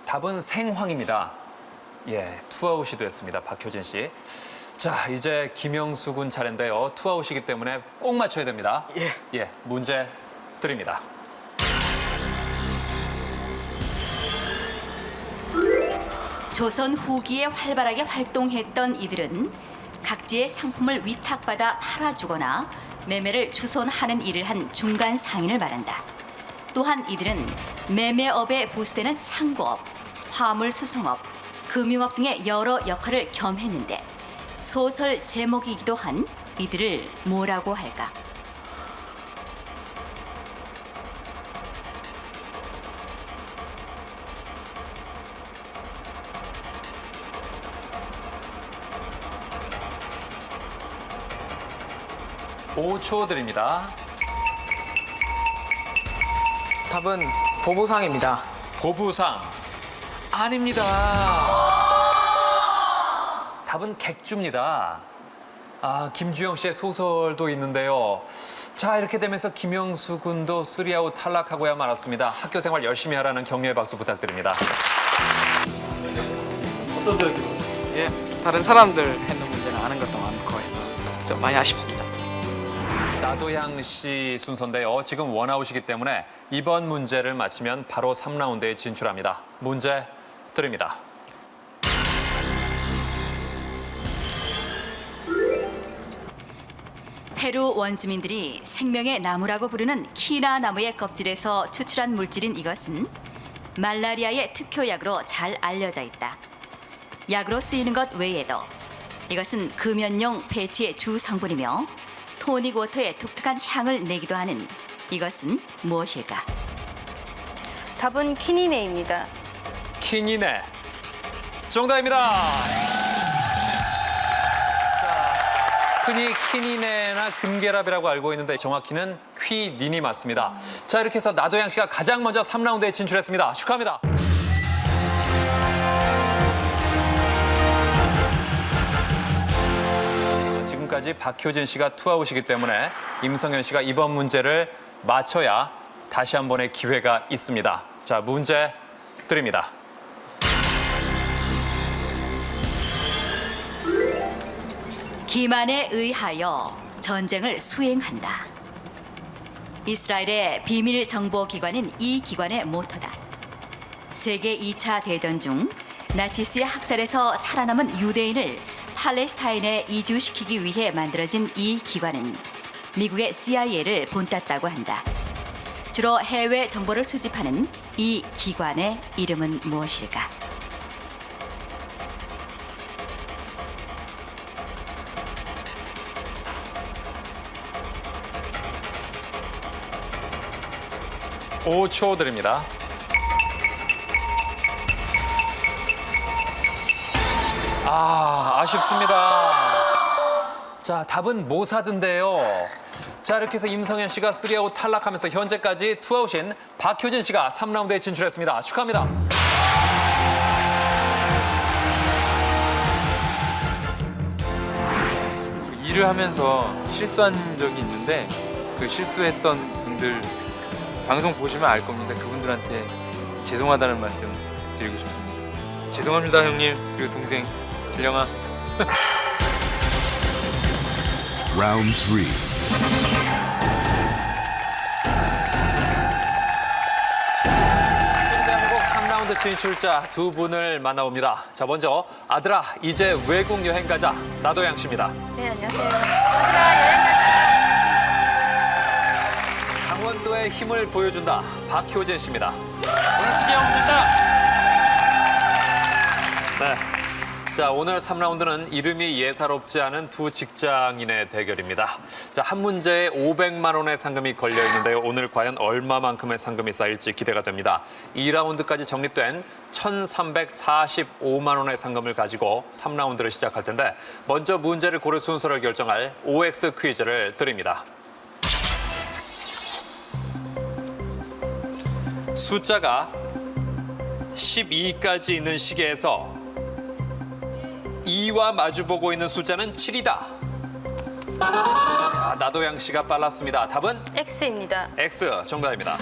답은 생황입니다. 예, 투아웃이 됐습니다. 박효진 씨. 자, 이제 김영수 군 차례인데요. 투아웃이기 때문에 꼭 맞춰야 됩니다. 예, 문제 드립니다. 조선 후기에 활발하게 활동했던 이들은 각지의 상품을 위탁받아 팔아주거나 매매를 주선하는 일을 한 중간 상인을 말한다. 또한 이들은 매매업에 부수되는 창고업, 화물 수송업, 금융업 등의 여러 역할을 겸했는데 소설 제목이기도 한 이들을 뭐라고 할까? 오 초 드립니다. 답은 보부상입니다. 보부상 아닙니다. 답은 객주입니다. 아, 김주영 씨의 소설도 있는데요. 자, 이렇게 되면서 김영수 군도 3아웃 탈락하고야 말았습니다. 학교 생활 열심히 하라는 격려의 박수 부탁드립니다. 예, 다른 사람들 했는 문제는 아는 것도 많고 해서 좀 많이 아쉽습니다. 나도양 씨 순서인데요. 지금 원아웃이기 때문에 이번 문제를 맞히면 바로 3라운드에 진출합니다. 문제 드립니다. 페루 원주민들이 생명의 나무라고 부르는 키나 나무의 껍질에서 추출한 물질인 이것은 말라리아의 특효약으로 잘 알려져 있다. 약으로 쓰이는 것 외에도 이것은 금연용 배치의 주 성분이며 토닉 워터의 독특한 향을 내기도 하는 이것은 무엇일까? 답은 키니네입니다. 키니네. 정답입니다. 자, 흔히 키니네나 금계랍이라고 알고 있는데 정확히는 퀴닌이 맞습니다. 자, 이렇게 해서 나도양 씨가 가장 먼저 3라운드에 진출했습니다. 축하합니다. 지금까지 박효진 씨가 투아웃이기 때문에 임성현 씨가 이번 문제를 맞춰야 다시 한 번의 기회가 있습니다. 자, 문제 드립니다. 기만에 의하여 전쟁을 수행한다. 이스라엘의 비밀 정보 기관인 이 기관의 모토다. 세계 2차 대전 중 나치스의 학살에서 살아남은 유대인을 팔레스타인에 이주시키기 위해 만들어진 이 기관은 미국의 CIA를 본땄다고 한다. 주로 해외 정보를 수집하는 이 기관의 이름은 무엇일까? 오 초 드립니다. 아쉽습니다. 자, 답은 모사드인데요. 자, 이렇게 해서 임성현 씨가 3아웃 탈락하면서 현재까지 2아웃인 박효진 씨가 3라운드에 진출했습니다. 축하합니다. 일을 하면서 실수한 적이 있는데 그 실수했던 분들 방송 보시면 알 겁니다. 그분들한테 죄송하다는 말씀 드리고 싶습니다. 죄송합니다, 형님. 그리고 동생 길령아. Round 3. 대한민국 3라운드 진출자 두 분을 만나봅니다. 자, 먼저 아들아 이제 외국 여행 가자 나도양 씨입니다. 네, 안녕하세요. 강원도의 힘을 보여준다 박효진 씨입니다. 네. 자, 오늘 3라운드는 이름이 예사롭지 않은 두 직장인의 대결입니다. 자, 한 문제에 500만 원의 상금이 걸려 있는데요. 오늘 과연 얼마만큼의 상금이 쌓일지 기대가 됩니다. 2라운드까지 적립된 1,345만 원의 상금을 가지고 3라운드를 시작할 텐데 먼저 문제를 고를 순서를 결정할 OX 퀴즈를 드립니다. 숫자가 12까지 있는 시계에서 2와 마주보고 있는 숫자는 7이다. 자, 나도양 씨가 빨랐습니다. 답은 X입니다. X 정답입니다.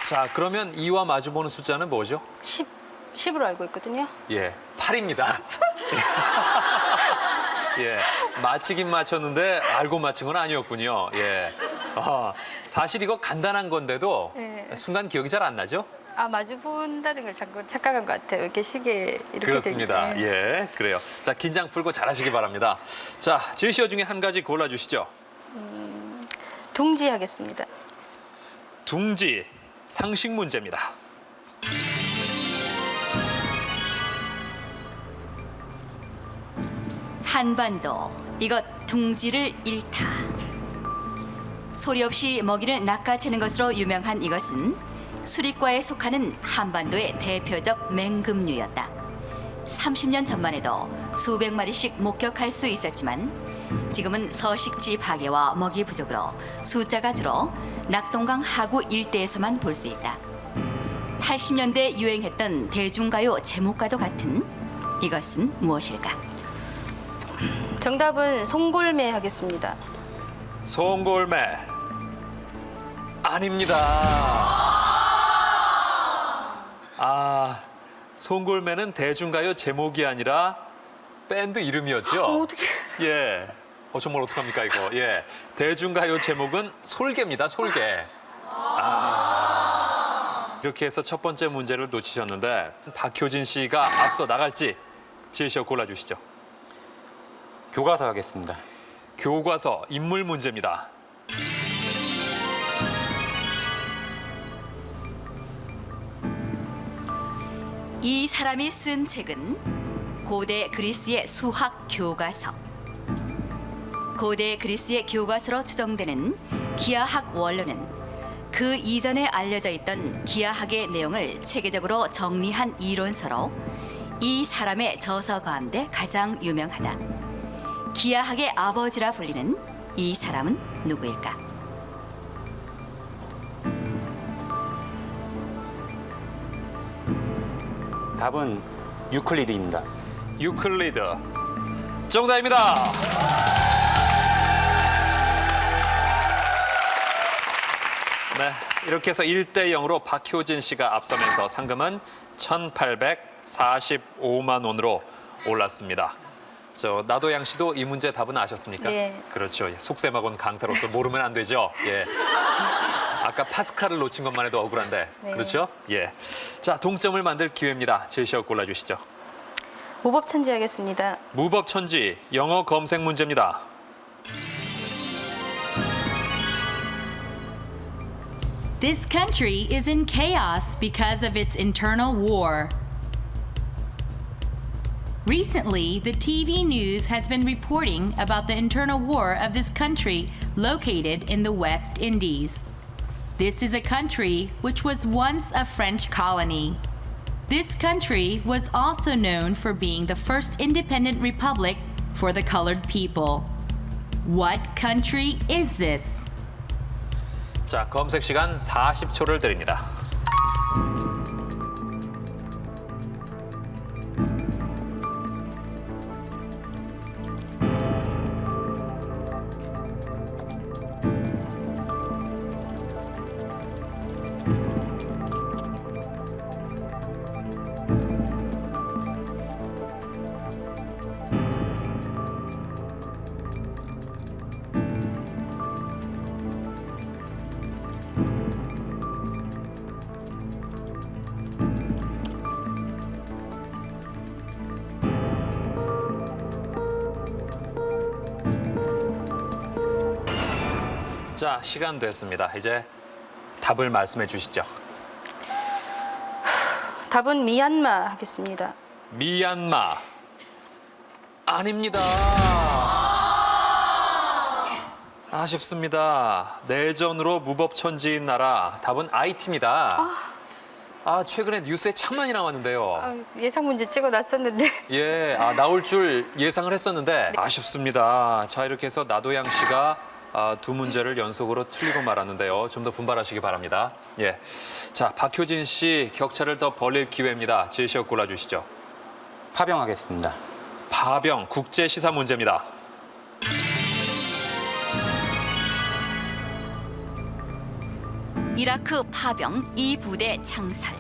자, 그러면 2와 마주보는 숫자는 뭐죠? 10으로 알고 있거든요. 예, 8입니다. 예, 맞히긴 맞췄는데 알고 맞힌 건 아니었군요. 예, 사실 이거 간단한 건데도 네. 순간 기억이 잘 안 나죠? 마주 본다는 걸 자꾸 착각한 것 같아요. 이렇게 시계 이렇게 그렇습니다. 되니까. 예, 그래요. 자, 긴장 풀고 잘하시기 바랍니다. 자, 제시어 중에 한 가지 골라주시죠. 둥지 하겠습니다. 둥지, 상식 문제입니다. 한반도, 이것 둥지를 잃다. 소리 없이 먹이를 낚아채는 것으로 유명한 이것은 수리과에 속하는 한반도의 대표적 맹금류였다. 30년 전만 해도 수백 마리씩 목격할 수 있었지만 지금은 서식지 파괴와 먹이 부족으로 숫자가 줄어 낙동강 하구 일대에서만 볼 수 있다. 80년대 유행했던 대중가요 제목과도 같은 이것은 무엇일까? 정답은 송골매 하겠습니다. 송골매 아닙니다. 송골매는 대중가요 제목이 아니라 밴드 이름이었죠. 어떻게? 예. 정말 어떡합니까 이거. 예. 대중가요 제목은 솔개입니다. 솔개. 이렇게 해서 첫 번째 문제를 놓치셨는데 박효진 씨가 앞서 나갈지 제시어 골라주시죠. 교과서 하겠습니다. 교과서 인물 문제입니다. 이 사람이 쓴 책은 고대 그리스의 수학 교과서. 고대 그리스의 교과서로 추정되는 기하학 원론은 그 이전에 알려져 있던 기하학의 내용을 체계적으로 정리한 이론서로 이 사람의 저서 가운데 가장 유명하다. 기하학의 아버지라 불리는 이 사람은 누구일까? 답은 유클리드입니다. 유클리드. 정답입니다. 네, 이렇게 해서 1대 0으로 박효진 씨가 앞서면서 상금은 1,845만 원으로 올랐습니다. 나도양 씨도 이 문제 답은 아셨습니까? 네. 그렇죠. 예, 속셈학원 강사로서 모르면 안 되죠. 예. 아까 파스칼을 놓친 것만 해도 억울한데. 그렇죠? 예. 자, 동점을 만들 기회입니다. 제시어 골라주시죠. 무법천지 하겠습니다. 무법천지 영어 검색 문제입니다. This country is in chaos because of its internal war. Recently, the TV news has been reporting about the internal war of this country located in the West Indies. This is a country which was once a French colony. This country was also known for being the first independent republic for the colored people. What country is this? 자, 검색 시간 40초를 드립니다. 자, 시간 됐습니다. 이제 답을 말씀해 주시죠. 답은 미얀마 하겠습니다. 미얀마. 아닙니다. 아쉽습니다. 내전으로 무법천지인 나라. 답은 IT입니다. 최근에 뉴스에 참 많이 나왔는데요. 예상 문제 찍어 놨었는데. 예, 나올 줄 예상을 했었는데 아쉽습니다. 자, 이렇게 해서 나도양 씨가 두 문제를 연속으로 틀리고 말았는데요. 좀 더 분발하시기 바랍니다. 예, 자, 박효진 씨 격차를 더 벌릴 기회입니다. 제시어 골라주시죠. 파병하겠습니다. 파병 국제 시사 문제입니다. 이라크 파병 2부대 창설.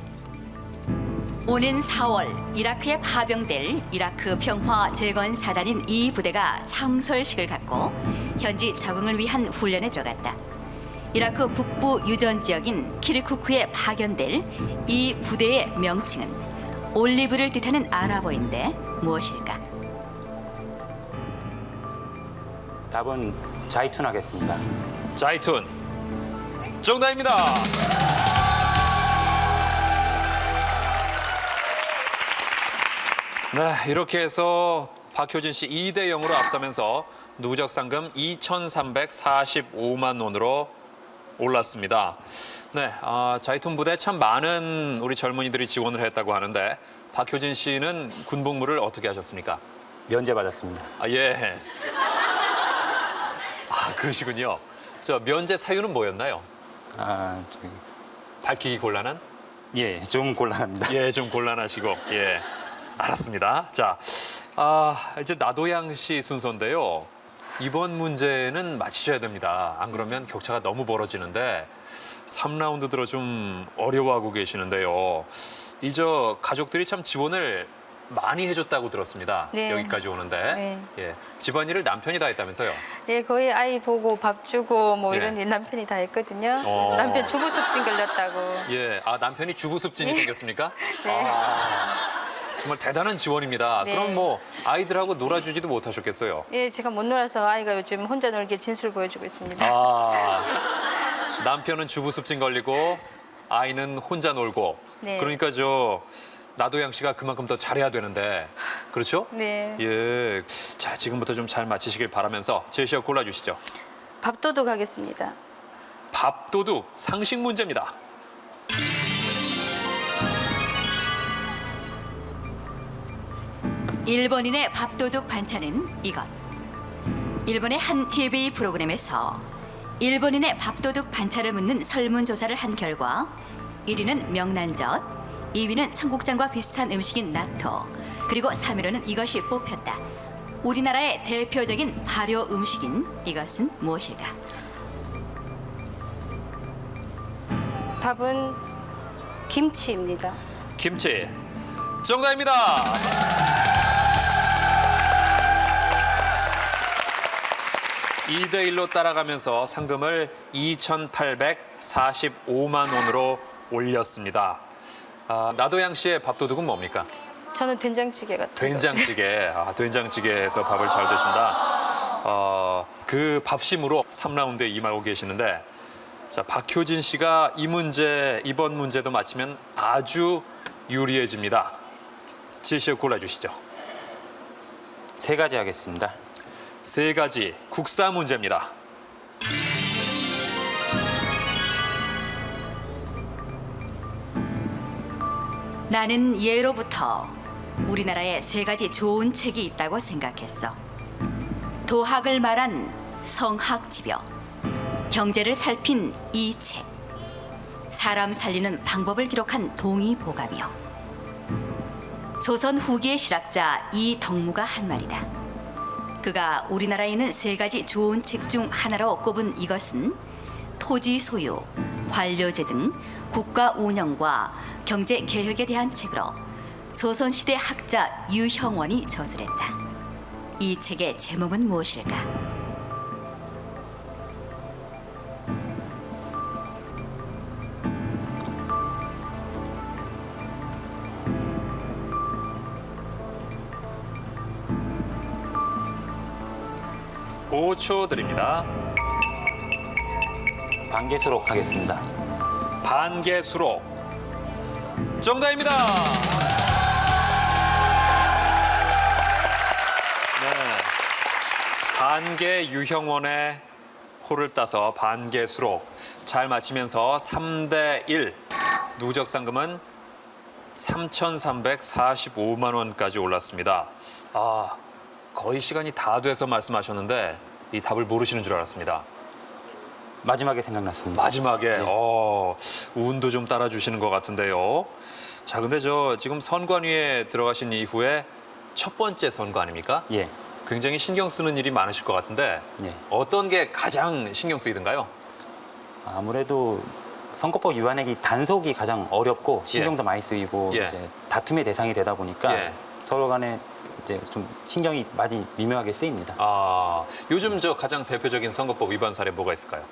오는 4월 이라크에 파병될 이라크 평화 재건 사단인 이 부대가 창설식을 갖고 현지 적응을 위한 훈련에 들어갔다. 이라크 북부 유전 지역인 키르쿠크에 파견될 이 부대의 명칭은 올리브를 뜻하는 아랍어인데 무엇일까? 답은 자이툰 하겠습니다. 자이툰 정답입니다. 네, 이렇게 해서 박효진 씨 2대 0으로 앞서면서 누적 상금 2,345만 원으로 올랐습니다. 네, 자이툰 부대 참 많은 우리 젊은이들이 지원을 했다고 하는데 박효진 씨는 군복무를 어떻게 하셨습니까? 면제 받았습니다. 예. 그러시군요. 저 면제 사유는 뭐였나요? 밝히기 곤란한? 예, 좀 곤란합니다. 예, 좀 곤란하시고. 예. 알았습니다. 자, 이제 나도양 씨 순서인데요. 이번 문제는 맞히셔야 됩니다. 안 그러면 격차가 너무 벌어지는데 3라운드 들어 좀 어려워하고 계시는데요. 가족들이 참 지원을 많이 해줬다고 들었습니다. 네. 여기까지 오는데. 네. 예, 집안일을 남편이 다 했다면서요? 예, 거의 아이 보고 밥 주고 뭐 예. 이런 일 남편이 다 했거든요. 그래서 남편 주부 습진 걸렸다고. 예, 남편이 주부 습진이 생겼습니까? 네. 정말 대단한 지원입니다. 네. 그럼 뭐 아이들하고 놀아주지도 못하셨겠어요? 예, 제가 못 놀아서 아이가 요즘 혼자 놀게 진술 보여주고 있습니다. 남편은 주부 습진 걸리고 아이는 혼자 놀고. 네. 그러니까 나도양 씨가 그만큼 더 잘해야 되는데. 그렇죠? 네. 예. 자, 지금부터 좀 잘 맞히시길 바라면서 제시어 골라주시죠. 밥도둑 하겠습니다. 밥도둑 상식 문제입니다. 일본인의 밥도둑 반찬은 이것. 일본의 한 TV 프로그램에서 일본인의 밥도둑 반찬을 묻는 설문조사를 한 결과 1위는 명란젓, 2위는 청국장과 비슷한 음식인 나토, 그리고 3위로는 이것이 뽑혔다. 우리나라의 대표적인 발효 음식인 이것은 무엇일까? 답은 김치입니다. 김치 정답입니다. 2대1로 따라가면서 상금을 2,845만 원으로 올렸습니다. 나도양 씨의 밥도둑은 뭡니까? 저는 된장찌개 같은 거. 된장찌개. 된장찌개에서 밥을 잘 드신다. 그 밥심으로 3라운드에 임하고 계시는데, 자, 박효진 씨가 이번 문제도 맞히면 아주 유리해집니다. 제시어 골라주시죠. 3가지 하겠습니다. 3가지 국사 문제입니다. 나는 예로부터 우리나라에 3가지 좋은 책이 있다고 생각했어. 도학을 말한 성학지벼, 경제를 살핀 이책, 사람 살리는 방법을 기록한 동의보감이요. 조선 후기의 실학자 이덕무가 한 말이다. 그가 우리나라에 있는 3가지 좋은 책 중 하나로 꼽은 이것은 토지 소유, 관료제 등 국가 운영과 경제 개혁에 대한 책으로 조선시대 학자 유형원이 저술했다. 이 책의 제목은 무엇일까? (5초) 드립니다. 반개수록 하겠습니다. 반개수록. 정답입니다. 네. 반개 유형원의 호를 따서 반개수록. 잘 맞히면서 3대1. 누적 상금은 3,345만 원까지 올랐습니다. 거의 시간이 다 돼서 말씀하셨는데 이 답을 모르시는 줄 알았습니다. 마지막에 생각났습니다. 마지막에 네. 운도 좀 따라주시는 것 같은데요. 자, 근데 지금 선관위에 들어가신 이후에 첫 번째 선거 아닙니까? 예. 굉장히 신경 쓰는 일이 많으실 것 같은데 예. 어떤 게 가장 신경 쓰이던가요? 아무래도 선거법 위반액이 단속이 가장 어렵고 신경도 많이 쓰이고 예. 이제 다툼의 대상이 되다 보니까 예. 서로 간에 이제 좀 신경이 많이 미묘하게 쓰입니다. 요즘 가장 대표적인 선거법 위반 사례 뭐가 있을까요?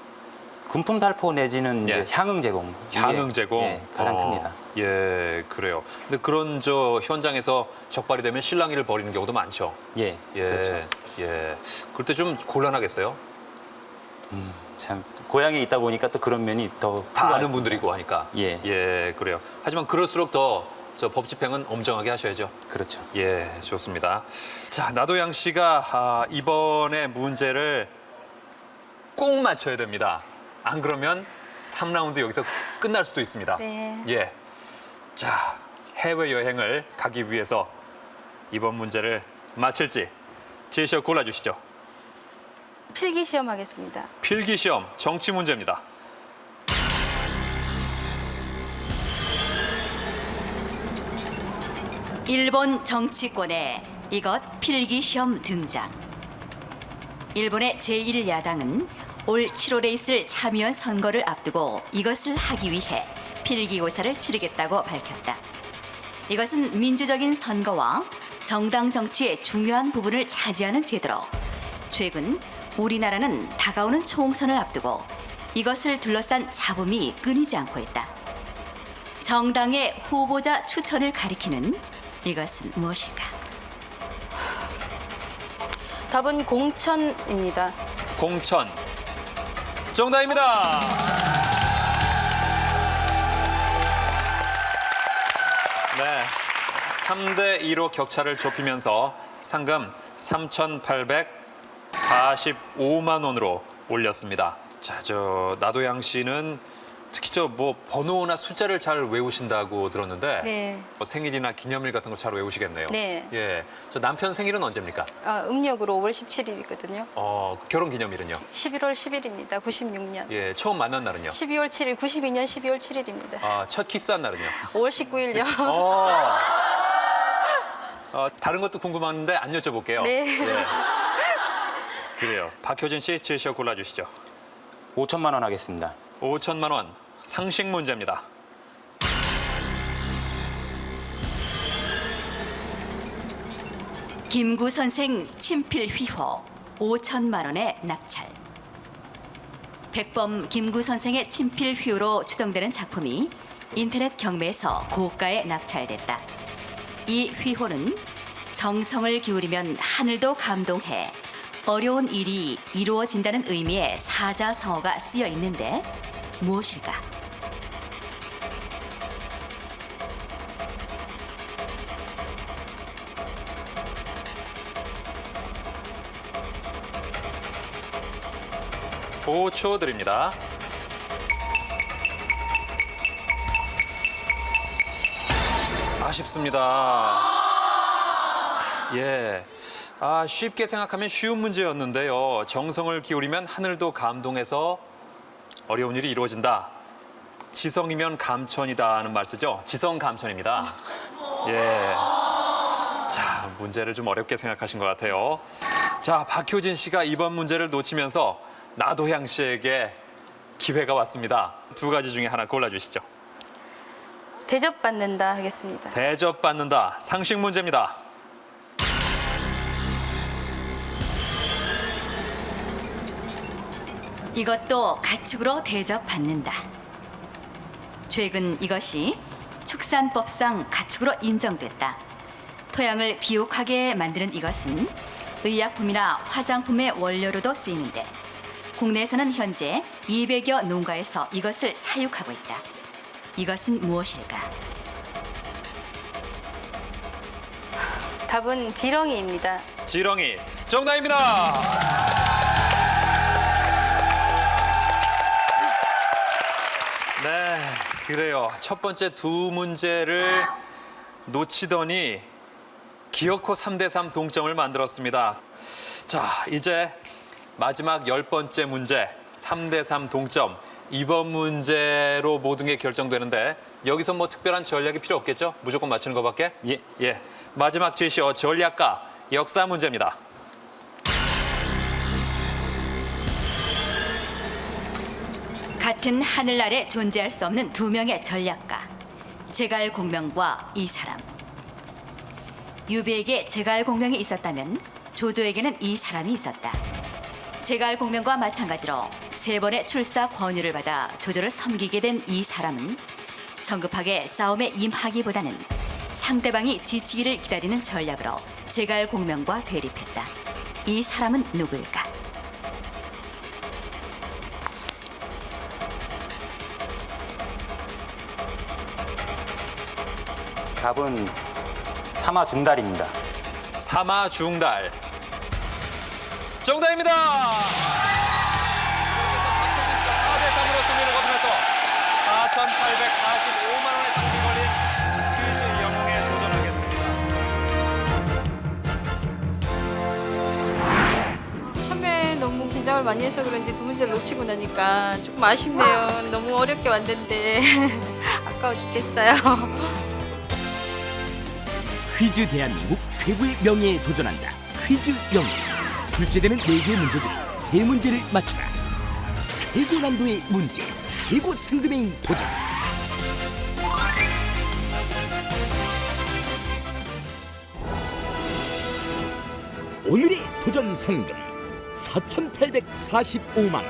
금품 살포 내지는 예. 이제 향응 제공. 향응 제공. 예, 가장 큽니다. 예, 그래요. 근데 그런 현장에서 적발이 되면 실랑이를 벌이는 경우도 많죠. 예. 예, 그렇죠. 예. 그럴 때 좀 곤란하겠어요. 참 고향에 있다 보니까 또 그런 면이 더 다 아는 큰 것 같습니다. 분들이고 하니까. 예. 예, 그래요. 하지만 그럴수록 더 법 집행은 엄정하게 하셔야죠. 그렇죠. 예, 좋습니다. 자, 나도양 씨가 이번에 문제를 꼭 맞춰야 됩니다. 안 그러면 3라운드 여기서 끝날 수도 있습니다. 네. 예. 자, 해외여행을 가기 위해서 이번 문제를 맞힐지 제시어 골라주시죠. 필기시험 하겠습니다. 필기시험 정치 문제입니다. 일본 정치권에 이것 필기시험 등장. 일본의 제1야당은 올 7월에 있을 참의원 선거를 앞두고 이것을 하기 위해 필기고사를 치르겠다고 밝혔다. 이것은 민주적인 선거와 정당 정치의 중요한 부분을 차지하는 제도로 최근 우리나라는 다가오는 총선을 앞두고 이것을 둘러싼 잡음이 끊이지 않고 있다. 정당의 후보자 추천을 가리키는 이것은 무엇일까? 답은 공천입니다. 공천. 정답입니다. 네. 3대2로 격차를 좁히면서 상금 3,845만 원으로 올렸습니다. 자, 나도양 씨는 특히 번호나 숫자를 잘 외우신다고 들었는데 네. 생일이나 기념일 같은 거 잘 외우시겠네요. 네. 예. 남편 생일은 언제입니까? 음력으로 5월 17일이거든요. 결혼 기념일은요? 11월 10일입니다. 96년. 예. 처음 만난 날은요? 12월 7일, 92년 12월 7일입니다. 첫 키스한 날은요? 5월 19일요. 다른 것도 궁금한데 안 여쭤볼게요. 네. 예. 그래요. 박효진 씨 제시어 골라주시죠. 5천만 원 하겠습니다. 5천만 원 상식 문제입니다. 김구 선생 친필 휘호 5천만 원의 낙찰. 백범 김구 선생의 친필 휘호로 추정되는 작품이 인터넷 경매에서 고가에 낙찰됐다. 이 휘호는 정성을 기울이면 하늘도 감동해 어려운 일이 이루어진다는 의미의 사자성어가 쓰여 있는데 무엇일까? 오 초 드립니다. 아쉽습니다. 예. 쉽게 생각하면 쉬운 문제였는데요. 정성을 기울이면 하늘도 감동해서 어려운 일이 이루어진다. 지성이면 감천이다 하는 말 쓰죠. 지성감천입니다. 예. 자, 문제를 좀 어렵게 생각하신 것 같아요. 자, 박효진 씨가 이번 문제를 놓치면서 나도향 씨에게 기회가 왔습니다. 두 가지 중에 하나 골라주시죠. 대접받는다 하겠습니다. 대접받는다. 상식 문제입니다. 이것도 가축으로 대접받는다. 최근 이것이 축산법상 가축으로 인정됐다. 토양을 비옥하게 만드는 이것은 의약품이나 화장품의 원료로도 쓰이는데 국내에서는 현재 200여 농가에서 이것을 사육하고 있다. 이것은 무엇일까? 답은 지렁이입니다. 지렁이. 정답입니다. 네, 그래요. 첫 번째 두 문제를 놓치더니 기어코 3대3 동점을 만들었습니다. 자, 이제 마지막 10번째 문제 3대3 동점. 이번 문제로 모든 게 결정되는데 여기서 뭐 특별한 전략이 필요 없겠죠? 무조건 맞히는 것밖에? 예. 마지막 제시어 전략가 역사 문제입니다. 같은 하늘 아래 존재할 수 없는 두 명의 전략가. 제갈공명과 이 사람. 유비에게 제갈공명이 있었다면 조조에게는 이 사람이 있었다. 제갈공명과 마찬가지로 3번의 출사 권유를 받아 조조를 섬기게 된 이 사람은 성급하게 싸움에 임하기보다는 상대방이 지치기를 기다리는 전략으로 제갈공명과 대립했다. 이 사람은 누구일까? 답은 사마중달입니다. 사마중달. 정답입니다. 박효진 씨가 4대3으로 승리를 거두면서 4,845만 원의 상금이 걸린 퀴즈 영웅에 도전하겠습니다. 처음에 너무 긴장을 많이 해서 그런지 두 문제를 놓치고 나니까 조금 아쉽네요. 너무 어렵게 왔는데 아까워 죽겠어요. 퀴즈 대한민국 최고의 명예에 도전한다. 퀴즈 영웅. 출제되는 4개의 문제 중 3문제를 맞추라. 최고 난도의 문제, 최고 상금의 도전. 오늘의 도전 상금 4,845만 원.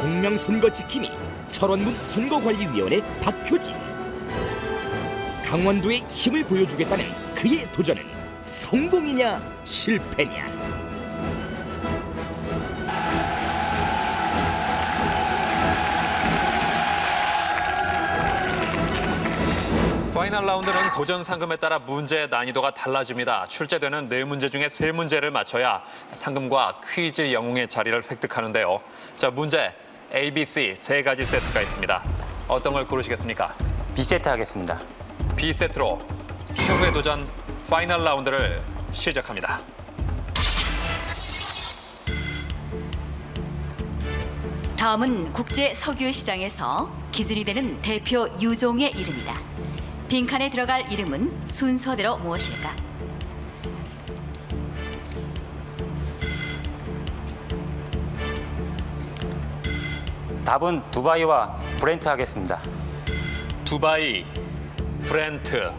공명선거 지킴이 철원군 선거관리위원회 박효진. 강원도의 힘을 보여주겠다는 그의 도전은 성공이냐 실패냐. 파이널 라운드는 도전 상금에 따라 문제의 난이도가 달라집니다. 출제되는 4문제 중에 3문제를 맞춰야 상금과 퀴즈 영웅의 자리를 획득하는데요. 자, 문제 A, B, C 3가지 세트가 있습니다. 어떤 걸 고르시겠습니까? B세트 하겠습니다. B세트로 최후의 도전 파이널 라운드를 시작합니다. 다음은 국제 석유 시장에서 기준이 되는 대표 유종의 이름이다. 빈칸에 들어갈 이름은 순서대로 무엇일까? 답은 두바이와 브렌트 하겠습니다. 두바이, 브렌트.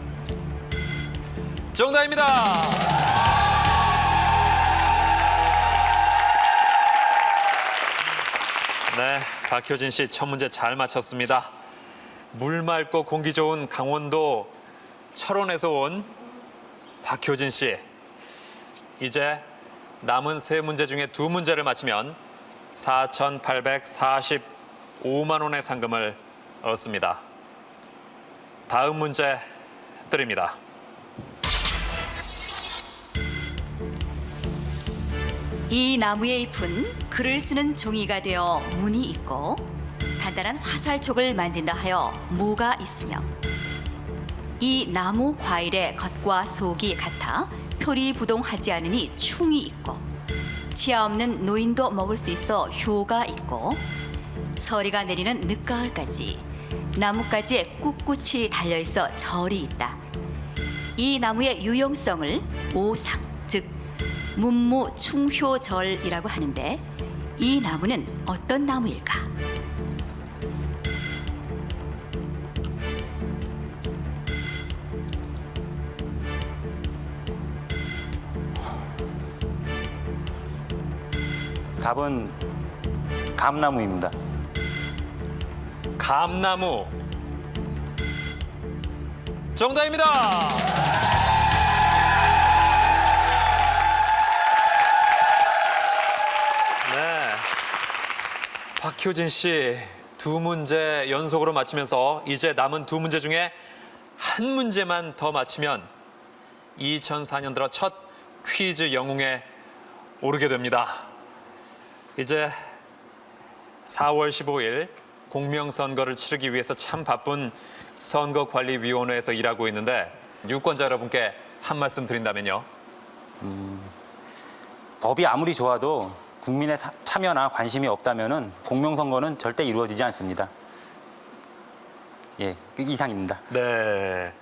정답입니다. 네, 박효진 씨 첫 문제 잘 맞췄습니다. 물 맑고 공기 좋은 강원도 철원에서 온 박효진 씨. 이제 남은 세 문제 중에 두 문제를 맞히면 4,845만 원의 상금을 얻습니다. 다음 문제 드립니다. 이 나무의 잎은 글을 쓰는 종이가 되어 문이 있고 단단한 화살촉을 만든다 하여 무가 있으며 이 나무 과일의 겉과 속이 같아 표리부동하지 않으니 충이 있고 치아 없는 노인도 먹을 수 있어 효가 있고 서리가 내리는 늦가을까지 나뭇가지에 꿋꿋이 달려있어 절이 있다. 이 나무의 유용성을 오상, 즉 문무충효절이라고 하는데 이 나무는 어떤 나무일까? 답은 감나무입니다. 감나무. 정답입니다. 네. 박효진 씨 두 문제 연속으로 맞히면서 이제 남은 두 문제 중에 한 문제만 더 맞히면 2004년 들어 첫 퀴즈 영웅에 오르게 됩니다. 이제 4월 15일 공명선거를 치르기 위해서 참 바쁜 선거관리위원회에서 일하고 있는데 유권자 여러분께 한 말씀 드린다면요. 법이 아무리 좋아도 국민의 참여나 관심이 없다면은 공명선거는 절대 이루어지지 않습니다. 예, 이상입니다. 네.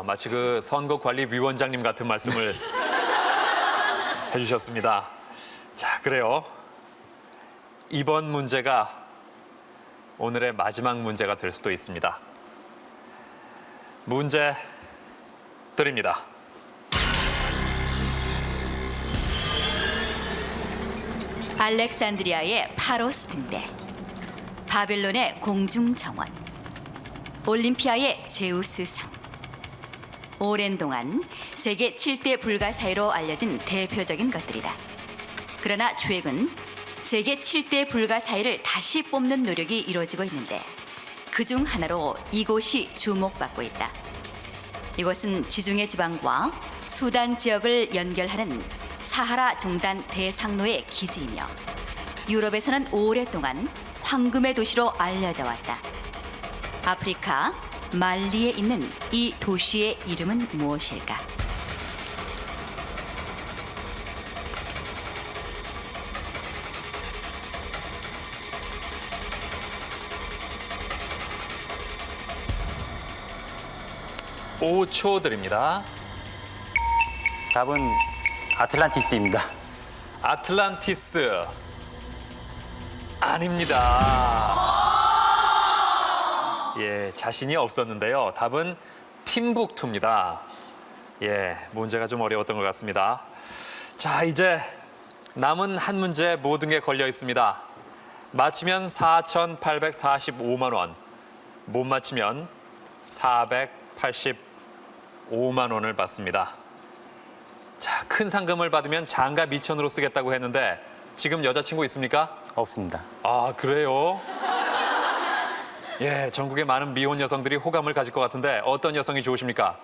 마치 그 선거관리위원장님 같은 말씀을 해주셨습니다. 자, 그래요. 이번 문제가 오늘의 마지막 문제가 될 수도 있습니다. 문제 드립니다. 알렉산드리아의 파로스 등대, 바벨론의 공중정원, 올림피아의 제우스상. 오랜 동안 세계 7대 불가사의로 알려진 대표적인 것들이다. 그러나 최근 세계 7대 불가사의를 다시 뽑는 노력이 이루어지고 있는데 그중 하나로 이곳이 주목받고 있다. 이곳은 지중해 지방과 수단 지역을 연결하는 사하라 종단 대상로의 기지이며 유럽에서는 오랫동안 황금의 도시로 알려져 왔다. 아프리카 말리에 있는 이 도시의 이름은 무엇일까? 오 초 드립니다. 답은 아틀란티스입니다. 아틀란티스 아닙니다. 예, 자신이 없었는데요. 답은 팀북투입니다. 예, 문제가 좀 어려웠던 것 같습니다. 자, 이제 남은 한 문제 모든 게 걸려 있습니다. 맞히면 4,845만 원, 못 맞히면 485만 원을 받습니다. 자, 큰 상금을 받으면 장가 미천으로 쓰겠다고 했는데 지금 여자친구 있습니까? 없습니다. 아, 그래요? 예, 전국의 많은 미혼 여성들이 호감을 가질 것 같은데 어떤 여성이 좋으십니까?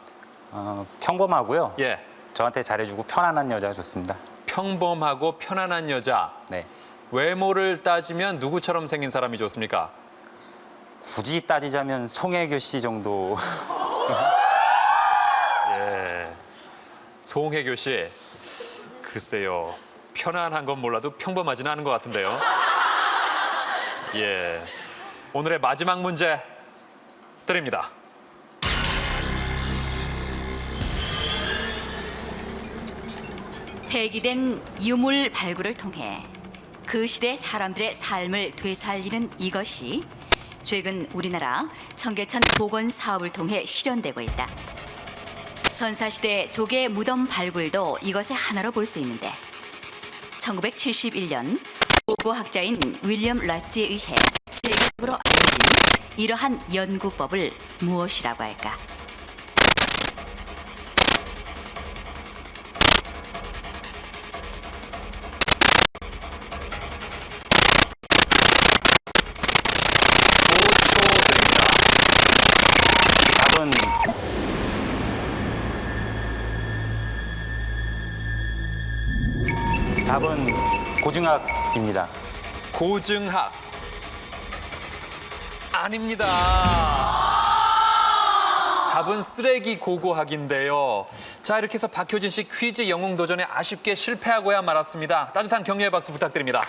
평범하고요. 예, 저한테 잘해주고 편안한 여자가 좋습니다. 평범하고 편안한 여자. 네. 외모를 따지면 누구처럼 생긴 사람이 좋습니까? 굳이 따지자면 송혜교 씨 정도. 예, 송혜교 씨. 글쎄요, 편안한 건 몰라도 평범하지는 않은 것 같은데요. 예, 오늘의 마지막 문제 드립니다. 폐기된 유물 발굴을 통해 그 시대 사람들의 삶을 되살리는 이것이 최근 우리나라 청계천 복원 사업을 통해 실현되고 있다. 선사시대 조개 무덤 발굴도 이것의 하나로 볼 수 있는데 1971년 고고학자인 윌리엄 라츠에 의해 세계적으로 알려진 이러한 연구법을 무엇이라고 할까? 답은 고증학입니다. 고증학. 아닙니다. 답은 쓰레기 고고학인데요. 자, 이렇게 해서 박효진 씨 퀴즈 영웅 도전에 아쉽게 실패하고야 말았습니다. 따뜻한 격려의 박수 부탁드립니다.